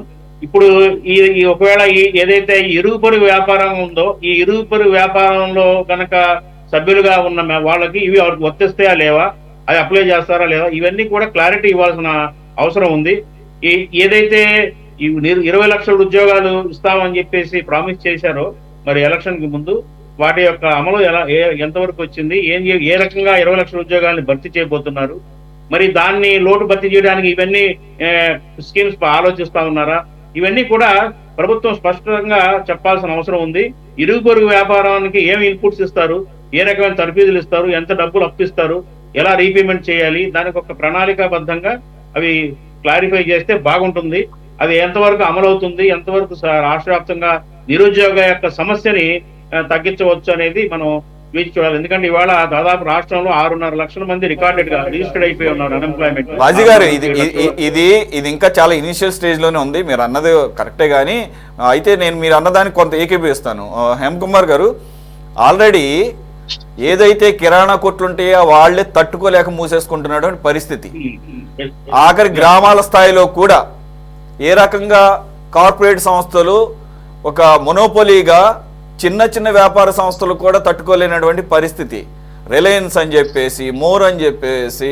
ఇప్పుడు ఈ ఒకవేళ ఏదైతే ఇరుగు పొరుగు వ్యాపారం ఉందో ఈ ఇరుగు పొరుగు వ్యాపారంలో కనుక సభ్యులుగా ఉన్న వాళ్ళకి ఇవి వర్తిస్తాయా లేవా, అది అప్లై చేస్తారా లేదా, ఇవన్నీ కూడా క్లారిటీ ఇవ్వాల్సిన అవసరం ఉంది. ఏదైతే 20 లక్షల ఉద్యోగాలు ఇస్తామని చెప్పేసి ప్రామిస్ చేశారో మరి ఎలక్షన్ కి ముందు, వాటి యొక్క అమలు ఎంతవరకు వచ్చింది, ఏ రకంగా 20 లక్షల ఉద్యోగాలను భర్తీ చేయబోతున్నారు, మరి దాన్ని లోటు భర్తీ చేయడానికి ఇవన్నీ స్కీమ్స్ ఆలోచిస్తా ఉన్నారా, ఇవన్నీ కూడా ప్రభుత్వం స్పష్టంగా చెప్పాల్సిన అవసరం ఉంది. ఇరుగు పొరుగు వ్యాపారానికి ఏమి ఇన్పుట్స్ ఇస్తారు, ఏ రకమైన తర్ఫీదులు ఇస్తారు, ఎంత డబ్బులు అప్పిస్తారు, ఎలా రీపేమెంట్ చేయాలి, దానికి ఒక ప్రణాళికాబద్ధంగా అవి క్లారిఫై చేస్తే బాగుంటుంది. అది ఎంతవరకు అమలవుతుంది, ఎంతవరకు రాష్ట్ర వ్యాప్తంగా నిరుద్యోగ యొక్క సమస్యని తగ్గించవచ్చు అనేది మనం వేచి చూడాలి. ఎందుకంటే ఇవాళ దాదాపు రాష్ట్రంలో 6.5 లక్షల మంది రికార్డెడ్ గా రిజిస్టర్డ్ అయిపోయి ఉన్నారు అన్ఎంప్లాయ్మెంట్. బాజీ గారు ఇది ఇంకా చాలా ఇనిషియల్ స్టేజ్ లోనే ఉంది. మీరు అన్నది కరెక్టే, కానీ అయితే నేను మీరు అన్నదానికి కొంత ఏకీభవిస్తాను. హేమ్ కుమార్ గారు, ఆల్రెడీ ఏదైతే కిరాణా కొట్లు ఉంటాయో వాళ్లే తట్టుకోలేక మూసేసుకుంటున్నటువంటి పరిస్థితి. ఆఖరి గ్రామాల స్థాయిలో కూడా ఏ రకంగా కార్పొరేట్ సంస్థలు ఒక మొనోపోలీగా చిన్న చిన్న వ్యాపార సంస్థలు కూడా తట్టుకోలేనటువంటి పరిస్థితి. రిలయన్స్ అని చెప్పేసి, మోర్ అని చెప్పేసి,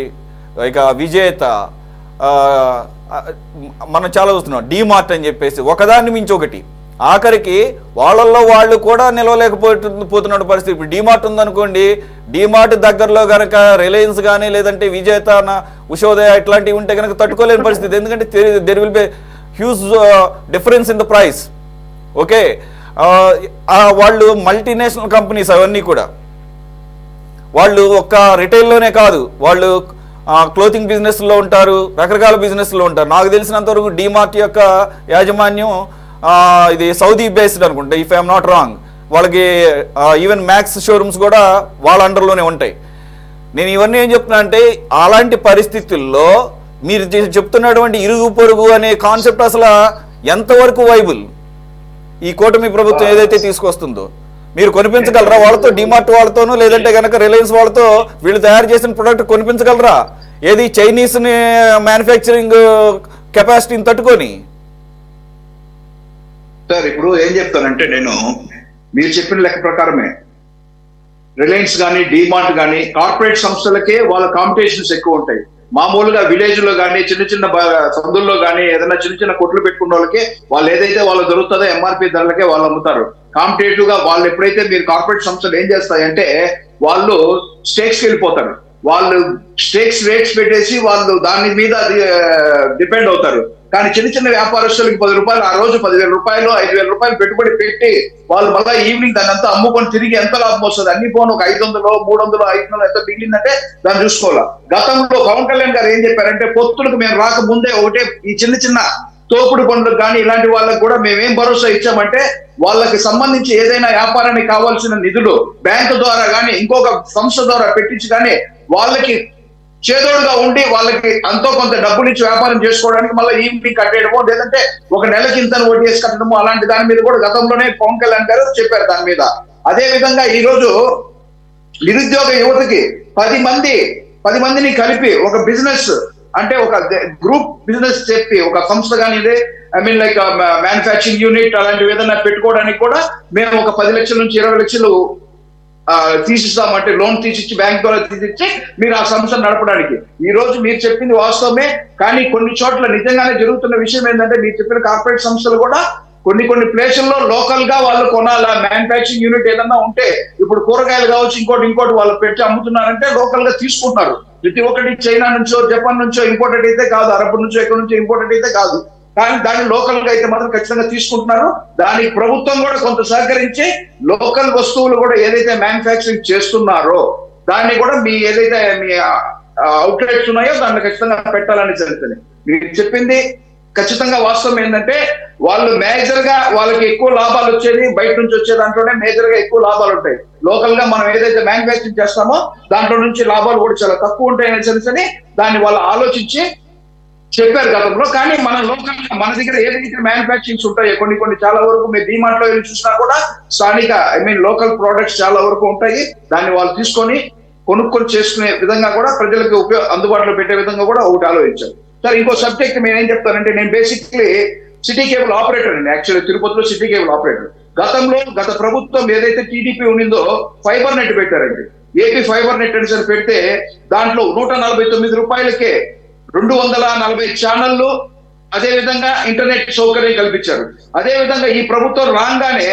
ఇక విజేత, మనం చాలా చూస్తున్నాం, డీమార్ట్ అని చెప్పేసి, ఒకదాన్ని మించి ఒకటి. ఆఖరికి వాళ్ళల్లో వాళ్ళు కూడా నిలవలేకపోతున్న పరిస్థితి. ఇప్పుడు డీమార్ట్ ఉందనుకోండి, డీమార్ట్ దగ్గరలో కనుక రిలయన్స్ కానీ లేదంటే విజేత, ఉషోదయ ఇట్లాంటివి ఉంటే కనుక తట్టుకోలేని పరిస్థితి. ఎందుకంటే there will be huge difference in the price. Okay, వాళ్ళు మల్టీనేషనల్ కంపెనీస్ అవన్నీ కూడా. వాళ్ళు ఒక్క రిటైల్లోనే కాదు, వాళ్ళు క్లోతింగ్ బిజినెస్లో ఉంటారు, రకరకాల బిజినెస్లో ఉంటారు. నాకు తెలిసినంత వరకు డీమార్ట్ యొక్క యాజమాన్యం ఇది సౌదీ బేస్డ్ అనుకుంటా, ఇఫ్ ఐఎమ్ నాట్ రాంగ్. వాళ్ళకి ఈవెన్ మ్యాక్స్ షోరూమ్స్ కూడా వాళ్ళ అండర్లోనే ఉంటాయి. నేను ఇవన్నీ ఏం చెప్తున్నా అంటే, అలాంటి పరిస్థితుల్లో మీరు చెప్తున్నటువంటి ఇరుగు పొరుగు అనే కాన్సెప్ట్ అసలు ఎంతవరకు వైబుల్? ఈ కూటమి ప్రభుత్వం ఏదైతే తీసుకొస్తుందో మీరు కొనిపించగలరా వాళ్ళతో, డిమార్ట్ వాళ్ళతోనూ లేదంటే కనుక రిలయన్స్ వాళ్ళతో వీళ్ళు తయారు చేసిన ప్రొడక్ట్ కొనిపించగలరా? ఏది చైనీస్ మ్యానుఫ్యాక్చరింగ్ కెపాసిటీని తట్టుకొని. సార్ ఇప్పుడు ఏం చెప్తానంటే, నేను మీరు చెప్పిన లెక్క ప్రకారమే రిలయన్స్ కానీ డిమార్ట్ కానీ కార్పొరేట్ సంస్థలకే వాళ్ళ కాంపిటీషన్స్ ఎక్కువ ఉంటాయి. మామూలుగా విలేజ్ లో కానీ చిన్న చిన్న సందుల్లో కానీ ఏదైనా చిన్న చిన్న కొట్లు పెట్టుకున్న వాళ్ళకి వాళ్ళు ఏదైతే వాళ్ళు దొరుకుతుందో ఎంఆర్పి ధరలకే వాళ్ళు అమ్ముతారు. కాంపిటేటివ్ గా వాళ్ళు ఎప్పుడైతే మీరు కార్పొరేట్ సంస్థలు ఏం చేస్తాయంటే వాళ్ళు స్టేక్స్కి వెళ్ళిపోతారు. వాళ్ళు స్టేక్స్ రేట్స్ పెట్టేసి వాళ్ళు దాని మీద డిపెండ్ అవుతారు. కానీ చిన్న చిన్న వ్యాపారస్తులకి 10 రూపాయలు ఆ రోజు 10,000 రూపాయలు 5,000 రూపాయలు పెట్టుబడి పెట్టి వాళ్ళు మళ్ళీ ఈవినింగ్ దాన్ని అంతా అమ్ముకొని తిరిగి ఎంత లాభం వస్తుంది? అన్ని పోను ఒక 500, 300, 500 ఎంత మిగిలిందంటే దాన్ని చూసుకోవాలి. గతంలో పవన్ కళ్యాణ్ గారు ఏం చెప్పారంటే, పొత్తులకు మేము రాకముందే ఒకటే ఈ చిన్న చిన్న తోపుడు పనులకు కానీ ఇలాంటి వాళ్ళకి కూడా మేమేం భరోసా ఇచ్చామంటే, వాళ్ళకి సంబంధించి ఏదైనా వ్యాపారానికి కావాల్సిన నిధులు బ్యాంకు ద్వారా కానీ ఇంకొక సంస్థ ద్వారా పెట్టించి కానీ వాళ్ళకి చేదోడుగా ఉండి వాళ్ళకి అంతో కొంత డబ్బులు ఇచ్చి వ్యాపారం చేసుకోవడానికి మళ్ళీ ఈవినింగ్ కట్టేయడమో లేదంటే ఒక నెలకి ఇంత వడ్డీ వేసి కట్టడమో అలాంటి దాని మీద కూడా గతంలోనే పవన్ కళ్యాణ్ గారు చెప్పారు దాని మీద. అదే విధంగా ఈ రోజు నిరుద్యోగ యువతకి 10 మందిని కలిపి ఒక బిజినెస్ అంటే ఒక గ్రూప్ బిజినెస్ చెప్పి ఒక సంస్థ కానీ ఇదే లైక్ మ్యానుఫ్యాక్చరింగ్ యూనిట్ అలాంటివి ఏదైనా పెట్టుకోవడానికి కూడా మేము ఒక 10 లక్షల నుంచి 20 లక్షలు తీసిస్తామంటే లోన్ తీసిచ్చి బ్యాంక్ ద్వారా తీసిచ్చి మీరు ఆ సంస్థ నడపడానికి. ఈ రోజు మీరు చెప్పింది వాస్తవమే, కానీ కొన్ని చోట్ల నిజంగానే జరుగుతున్న విషయం ఏంటంటే, మీరు చెప్పిన కార్పొరేట్ సంస్థలు కూడా కొన్ని ప్లేసుల్లో లోకల్ గా వాళ్ళు కొనాలా మ్యానుఫ్యాక్చరింగ్ యూనిట్ ఏదన్నా ఉంటే, ఇప్పుడు కూరగాయలు కావచ్చు ఇంకోటి వాళ్ళు పెట్టి అమ్ముతున్నారంటే లోకల్ గా తీసుకుంటున్నారు. ప్రతి ఒక్కటి చైనా నుంచో జపాన్ నుంచో ఇంపోర్టెడ్ అయితే కాదు, అరబ్ నుంచో ఎక్కడి నుంచో ఇంపోర్టెడ్ అయితే కాదు, కానీ దాన్ని లోకల్ గా అయితే మాత్రం ఖచ్చితంగా తీసుకుంటున్నారు. దానికి ప్రభుత్వం కూడా కొంత సహకరించి లోకల్ వస్తువులు కూడా ఏదైతే మ్యానుఫ్యాక్చరింగ్ చేస్తున్నారో దాన్ని కూడా మీ ఏదైతే మీ అవుట్లెట్స్ ఉన్నాయో దాన్ని ఖచ్చితంగా పెట్టాలని జరుగుతుంది. మీరు చెప్పింది ఖచ్చితంగా వాస్తవం ఏంటంటే, వాళ్ళు మేజర్ గా వాళ్ళకి ఎక్కువ లాభాలు వచ్చేది బయట నుంచి వచ్చే దాంట్లోనే మేజర్ గా ఎక్కువ లాభాలు ఉంటాయి. లోకల్ గా మనం ఏదైతే మ్యానుఫ్యాక్చరింగ్ చేస్తామో దాంట్లో నుంచి లాభాలు కూడా చాలా తక్కువ ఉంటాయని తెలిసి దాన్ని వాళ్ళు ఆలోచించి చెప్పారు గతంలో. కానీ మన లోకల్ మన దగ్గర ఏదైతే మ్యానుఫ్యాక్చరింగ్స్ ఉంటాయో కొన్ని చాలా వరకు మీరు డిమార్ట్ లో వెళ్ళి చూసినా కూడా స్థానిక లోకల్ ప్రోడక్ట్స్ చాలా వరకు ఉంటాయి. దాన్ని వాళ్ళు తీసుకొని కొనుక్కొని చేసుకునే విధంగా కూడా ప్రజలకు అందుబాటులో పెట్టే విధంగా కూడా ఒకటి ఆలోచించారు. సార్ ఇంకో సబ్జెక్ట్ నేను ఏం చెప్తానంటే, నేను బేసిక్లీ సిటీ కేబుల్ ఆపరేటర్ అండి. యాక్చువల్లీ తిరుపతిలో సిటీ కేబుల్ ఆపరేటర్. గత ప్రభుత్వం ఏదైతే టీడీపీ ఉండిందో ఫైబర్ నెట్ పెట్టారండి. ఏపీ ఫైబర్ నెట్ అని సరి పెడితే దాంట్లో 149 రూపాయలకే 240 ఛానళ్లు, అదే విధంగా ఇంటర్నెట్ సౌకర్యం కల్పించారు. అదే విధంగా ఈ ప్రభుత్వం రాగానే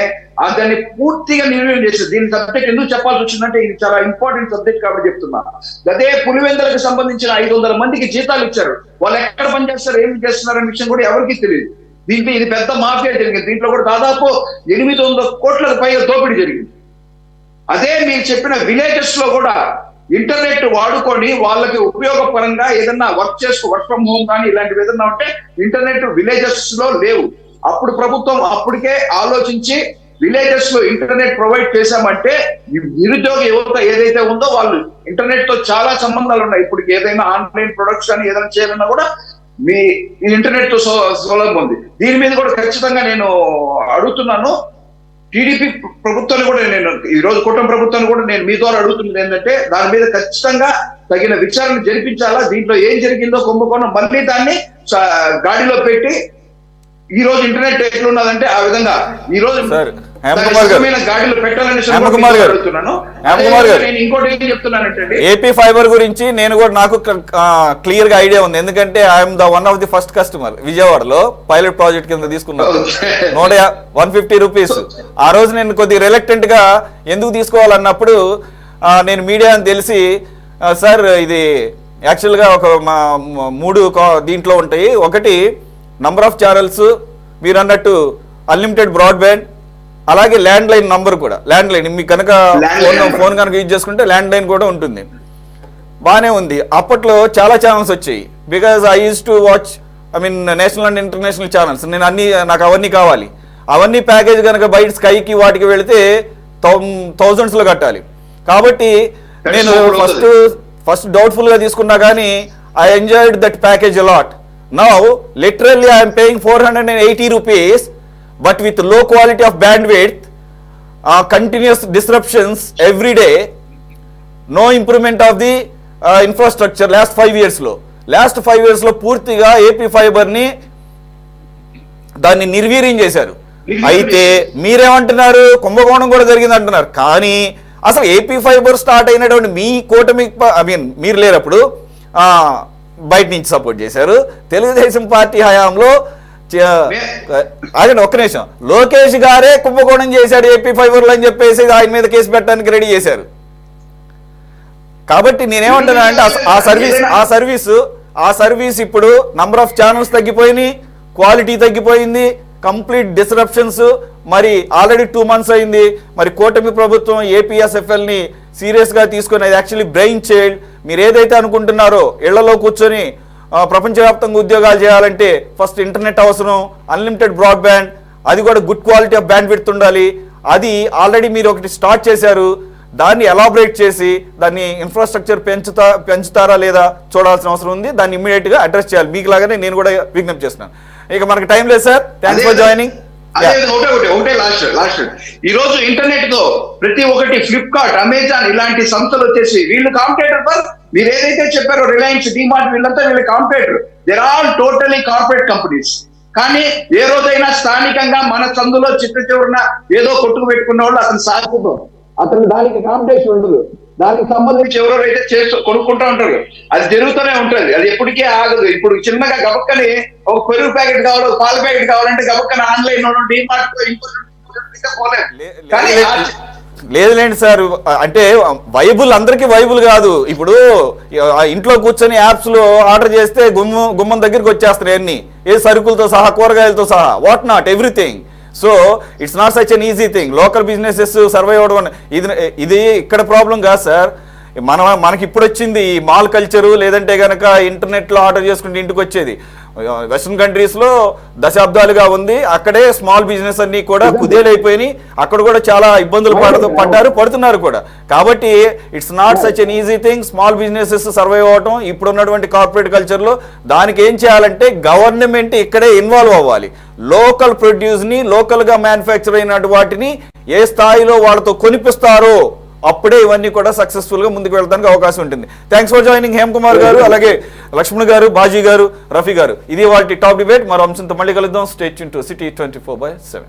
దాన్ని పూర్తిగా నిర్వహణ చేశారు. దీని సబ్జెక్ట్ ఎందుకు చెప్పాల్సి వచ్చిందంటే, ఇది చాలా ఇంపార్టెంట్ సబ్జెక్ట్ కాబట్టి చెప్తున్నా. అదే పులివెందులకు సంబంధించిన 500 మందికి జీతాలు ఇచ్చారు. వాళ్ళు ఎక్కడ పనిచేస్తారు, ఏం చేస్తున్నారు అనే విషయం కూడా ఎవరికి తెలియదు. దీంట్లో ఇది పెద్ద మాఫియా జరిగింది. దీంట్లో కూడా దాదాపు 800 కోట్లకు పైగా దోపిడీ జరిగింది. అదే మీరు చెప్పిన విలేజెస్ లో కూడా ఇంటర్నెట్ వాడుకొని వాళ్ళకి ఉపయోగపరంగా ఏదన్నా వర్క్ ఫ్రమ్ హోమ్ కానీ ఇలాంటివి ఏదన్నా ఉంటే ఇంటర్నెట్ విలేజెస్ లో లేవు. అప్పుడు ప్రభుత్వం అప్పటికే ఆలోచించి విలేజెస్ లో ఇంటర్నెట్ ప్రొవైడ్ చేశామంటే నిరుద్యోగ యువత ఏదైతే ఉందో వాళ్ళు ఇంటర్నెట్ తో చాలా సంబంధాలు ఉన్నాయి. ఇప్పుడు ఏదైనా ఆన్లైన్ ప్రొడక్ట్స్ కానీ ఏదైనా చేయాలన్నా కూడా మీ ఇంటర్నెట్ తో సౌలభ్యం ఉంది. దీని మీద కూడా ఖచ్చితంగా నేను అడుగుతున్నాను. టీడీపీ ప్రభుత్వాన్ని కూడా నేను ఈ రోజు కూటమి ప్రభుత్వాన్ని కూడా నేను మీ ద్వారా అడుగుతున్నది ఏంటంటే, దాని మీద ఖచ్చితంగా తగిన విచారణ జరిపించాలా. దీంట్లో ఏం జరిగిందో కుంభకోణం మళ్ళీ దాన్ని గాడిలో పెట్టి ఈ రోజు ఇంటర్నెట్ ఎట్లున్నదంటే ఆ విధంగా ఈ రోజు గాడిలో పెట్టాలని అడుగుతున్నాను. నేను ఇంకోటి ఏం చెప్తున్నానంటే, ఏపీ ఫైబర్ గురించి నేను కూడా నాకు క్లియర్ గా ఐడియా ఉంది. ఎందుకంటే I'm the one of the first customer. విజయవాడలో పైలట్ ప్రాజెక్ట్ కింద తీసుకున్నాను 150 రూపీస్. ఆ రోజు నేను కొద్దిగా రిలక్టెంట్ గా ఎందుకు తీసుకోవాలన్నప్పుడు నేను మీడియా అని తెలిసి, సార్ ఇది యాక్చువల్గా ఒక 3 దీంట్లో ఉంటాయి. ఒకటి నంబర్ ఆఫ్ ఛానల్స్, మీరు అన్నట్టు అన్లిమిటెడ్ బ్రాడ్బ్యాండ్, అలాగే ల్యాండ్ లైన్ నంబర్ కూడా. ల్యాండ్ లైన్ మీకు కనుక ఫోన్ కనుక యూజ్ చేసుకుంటే ల్యాండ్ లైన్ కూడా ఉంటుంది. బాగానే ఉంది. అప్పట్లో చాలా ఛానల్స్ వచ్చాయి. Because I use to watch national and international channels. నాకు అవన్నీ కావాలి. అవన్నీ ప్యాకేజ్ కనుక బయట స్కైకి వాటికి వెళితే thousands లో కట్టాలి. కాబట్టి నేను ఫస్ట్ డౌట్ఫుల్గా తీసుకున్నా, కానీ ఐ ఎంజాయ్డ్ దట్ ప్యాకేజ్ అలాట్. Now, literally I am paying 480 rupees, but with low quality of bandwidth, continuous disruptions every day, no improvement of the infrastructure last 5 yearsలో పూర్తిగా ఏపీ ఫైబర్ని దాన్ని నిర్వీర్యం చేశారు. అయితే మీరేమంటున్నారు, కుంభకోణం కూడా జరిగింది అంటున్నారు. కానీ అసలు ఏపీ ఫైబర్ స్టార్ట్ అయినటువంటి మీ కూటమి, మీరు లేనప్పుడు బయట నుంచి సపోర్ట్ చేశారు. తెలుగుదేశం పార్టీ హయాంలో ఆగండి ఒక్క నిమిషం, లోకేష్ గారే కుంభకోణం చేశాడు ఏపీ ఫైబర్లో అని చెప్పేసి ఆయన మీద కేసు పెట్టడానికి రెడీ చేశారు. కాబట్టి నేనేమంటున్నా అంటే ఆ సర్వీస్ ఇప్పుడు నంబర్ ఆఫ్ ఛానల్స్ తగ్గిపోయినాయి, క్వాలిటీ తగ్గిపోయింది, కంప్లీట్ డిస్రప్షన్స్. మరి ఆల్రెడీ 2 months అయింది. మరి కూటమి ప్రభుత్వం ఏపీఎస్ఎఫ్ఎల్ని సీరియస్గా తీసుకొని, అది యాక్చువల్లీ బ్రెయిన్ చైల్డ్. మీరు ఏదైతే అనుకుంటున్నారో ఇళ్లలో కూర్చొని ప్రపంచవ్యాప్తంగా ఉద్యోగాలు చేయాలంటే ఫస్ట్ ఇంటర్నెట్ అవసరం, అన్లిమిటెడ్ బ్రాడ్బ్యాండ్, అది కూడా గుడ్ క్వాలిటీ ఆఫ్ బ్యాండ్విడ్త్ ఉండాలి. అది ఆల్రెడీ మీరు ఒకటి స్టార్ట్ చేశారు. దాన్ని ఎలాబరేట్ చేసి దాన్ని ఇన్ఫ్రాస్ట్రక్చర్ పెంచుతారా లేదా చూడాల్సిన అవసరం ఉంది. దాన్ని ఇమ్మీడియట్గా అడ్రస్ చేయాలి. మీకు లాగానే నేను కూడా విజ్ఞప్తి చేస్తున్నాను. ఇక మనకు టైం లేదు సార్. Thanks for joining. ఒకటే లాస్ట్ ఈ రోజు ఇంటర్నెట్ తో ప్రతి ఒక్కటి ఫ్లిప్కార్ట్, అమెజాన్ ఇలాంటి సంస్థలు వచ్చేసి వీళ్ళు కాంపిటేటర్ ఫర్, మీరు ఏదైతే చెప్పారో రిలయన్స్, డిమార్ట్, వీళ్ళంతా వీళ్ళ competitor. They're all totally corporate companies. కానీ ఏ రోజైనా స్థానికంగా మన సందులో చిట్ట చివరన ఏదో కొట్టుకు పెట్టుకున్న వాళ్ళు అతను సాగుతుంది, అతను దానికి కాంపిటీషన్ ఉండదు. దానికి సంబంధించి ఎవరెవరైతే కొనుక్కుంటా ఉంటారు, అది జరుగుతూనే ఉంటుంది. అది ఎప్పటికీ ఆగదు. ఇప్పుడు చిన్నగా గబక్కని ఒక పెరుగు ప్యాకెట్ కావాలి, ఒక పాల ప్యాకెట్ కావాలంటే గబక్కన ఆన్లైన్ డిమార్ట్ లేదులేండి సార్. అంటే వైబుల్ అందరికీ వైబుల్ కాదు. ఇప్పుడు ఇంట్లో కూర్చొని యాప్స్లో ఆర్డర్ చేస్తే గుమ్మం దగ్గరికి వచ్చేస్తున్నాయి అన్ని, ఏ సరుకులతో సహా, కూరగాయలతో సహా, what not everything. So it's not such an easy thing. Local businesses survive అవ్వడం ఇది ఇక్కడ ప్రాబ్లం కాదు సార్. మనకి ఇప్పుడు వచ్చింది ఈ మాల్ కల్చరు, లేదంటే కనుక ఇంటర్నెట్లో ఆర్డర్ చేసుకుంటే ఇంటికి వచ్చేది. వెస్ట్రన్ కంట్రీస్లో దశాబ్దాలుగా ఉంది. అక్కడే స్మాల్ బిజినెస్ అన్ని కూడా కుదేలైపోయినాయి. అక్కడ కూడా చాలా ఇబ్బందులు పడుతున్నారు కూడా. కాబట్టి it's not such an easy thing small businesses survive అవ్వటం ఇప్పుడున్నటువంటి కార్పొరేట్ కల్చర్లో. దానికి ఏం చేయాలంటే గవర్నమెంట్ ఇక్కడే ఇన్వాల్వ్ అవ్వాలి. లోకల్ ప్రొడ్యూస్ని, లోకల్గా మ్యానుఫ్యాక్చర్ అయిన వాటిని ఏ స్థాయిలో వాళ్ళతో కొనిపిస్తారో అప్పుడే ఇవన్నీ కూడా సక్సెస్ఫుల్గా ముందుకు వెళ్ళడానికి అవకాశం ఉంటుంది. Thanks for joining Hem Kumar garu, అలాగే లక్ష్మణ్ గారు, బాజీ గారు, రఫీ గారు. ఇది వాటి టాప్ డిబేట్. మరో అంశంతో మళ్ళీ కలుద్దాం. Stay tune to city 24/7.